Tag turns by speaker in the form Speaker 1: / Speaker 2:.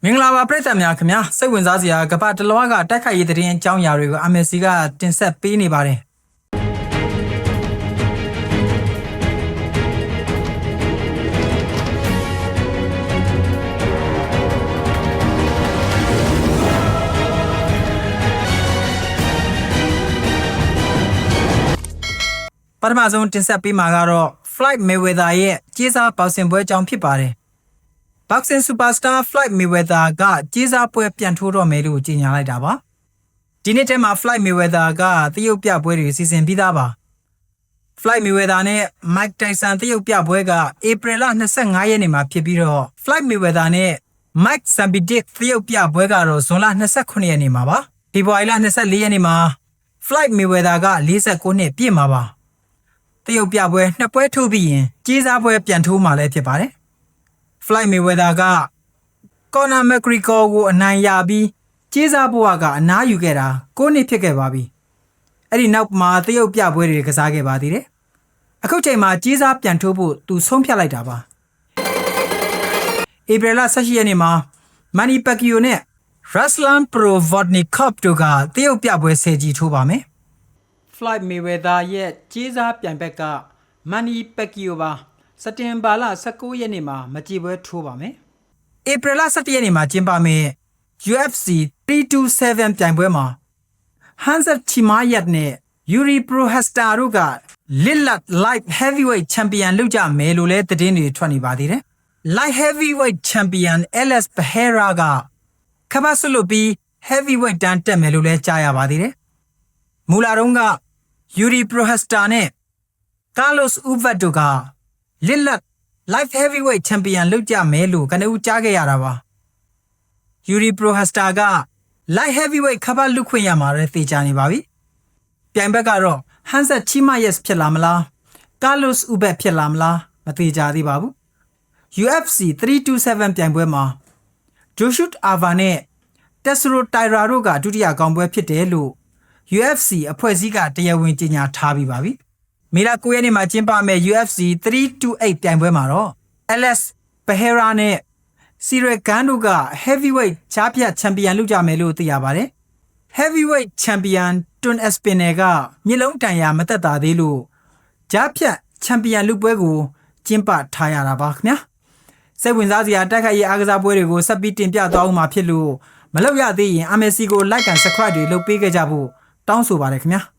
Speaker 1: မင်္ဂလာပါပရိသတ်များခင်ဗျာစိတ်ဝင်စားစရာကမ္ဘာတလွှားကတိုက်ခိုက်ရေးသတင်းအကြောင်းအရာတွေကို MSC ကတင်ဆက်ပေးနေပါတယ်ပထမဆုံးတင်ဆက်ပေးမှာကတော့ Floyd Mayweather ရဲ့ကြေးစားပေါက်စင်ပွဲအကြောင်းဖြစ်ပါတယ်Boxing superstar Floyd Mayweather ကကြေးစားပွဲပြန်ထိုးတော့မယ်လို့ကြေညာလိုက်တာပါဒီနေ့ထဲမှာ Floyd Mayweather ကတရုတ်ပြပွဲတွေစီစဉ်ပြီးသားပါ Floyd Mayweather နဲ့ Mike Tyson တရုတ်ပြပွဲကဧပြီလ25ရက်နေ့မှာဖြစ်ပြီးတော့ Floyd Mayweather နဲ့ Mike Sambidic တရုတ်ပြပွဲကတော့ဇွန်လ29ရက်နေ့မှာပါဖေဖော်ဝါရီလ24ရက်နေ့မှာ Floyd Mayweather က49နှစ်ပြည့်မှာပါတရုတ်ပြပွဲနှစ်ပွဲထိုးပြီးရင်ကြေးစားပွဲပြန်ထိုးမှာလည်းဖြစ်ပါတယ်Floyd Mayweather က Conor McGregor ကိုအနိုင်ရပြီးကြေးစားဘဝကအနားယူခဲ့တာ9နှစ်ဖြစ်ခဲ့ပါပြီ။အဲ့ဒီနောက်မှာတရုတ်ပြပွဲတွေကစားခဲ့ပါသေးတယ်။အခုချိန်မှာကြေးစားပြန်ထိုးဖို့သူဆုံးဖြတ်လိုက်တာပါ။ဧပြီလ18ရက်နေ့မှာ Manny Pacquiao နဲ့ Ruslan Provodnikov တို့ကတရုတ်ပြပွဲ10ကြီးထိုးပါမယ်။ Floyd Mayweather ရဲ့ကြေးစားပြိုင်ဘက်က Manny Pacquiao ပါစက်တင်ဘာလ19ရက်နေ့မှာမကြည်ပွဲထိုးပါမယ်။ဧပြီလ17ရက်နေ့မှာကျင်းပမယ့် UFC 327ပြိုင်ပွဲမှာ Khamzat Chimaev နဲ့ Yuri Prochazka တို့က Light Light Heavyweight Champion လုပ်ကြမယ်လို့လည်းသတင်းတွေထွက်နေပါသေးတယ်။ Light Heavyweight Champion Alex Pereira ကခမဆွလို့ပြီး Heavyweight တန်းတက်မယ်လို့လည်းကြားရပါသေးတယ်။မူလာတုန်းက Yuri Prochazka နဲ့ Carlos Uzvat တို့ကLight Light Heavyweight Champion လုပ်ကြမယ်လို့ကနဦးကြားခဲ့ရတာပါ။ Yuri Prochazka က Light Heavyweight ခပတ်လုခွင့်ရမှာလည်းသိကြနေပါပြီ။ပြိုင်ဘက်ကတော့ Khamzat Chimaev ဖြစ်လာမလား Carlos Uzvat ဖြစ်လာမလားမသိကြသေးပါဘူး။ UFC 327ပြိုင်ပွဲမှာ Joshua Ava နဲ့ Tatsuro Taira တို့ကဒုတိယကောင်ပွဲဖြစ်တယ်လို့ UFC အဖွဲ့အစည်းကတရားဝင်ကြေညာထားပြီးပါပြီ။မေလ9ရက်နေ့မှာကျင်းပမယ့် UFC 328ပြိုင်ပွဲမှာတော့ Alex Pereira နဲ့ Cyril Gane တို့က Heavyweight ချားဖြတ်ချန်ပီယံလုပ်ကြမယ်လို့သိရပါတယ်။ Heavyweight Champion Tun Espinel ကမျက်လုံးတန်ရာမသက်သာသေးလို့ချားဖြတ်ချန်ပီယံလုပ်ပွဲကိုကျင်းပထားရတာပါခင်ဗျာ။စိတ်ဝင်စားစရာတိုက်ခိုက်ရေးအားကစားပွဲတွေကိုဆက်ပြီးတင်ပြသွားအောင်မှာဖြစ်လို့မလုပ်ရသေးရင် MSC ကို Like and Subscribe တွေလုပ်ပေးခဲ့ကြဖို့တောင်းဆိုပါတယ်ခင်ဗျာ။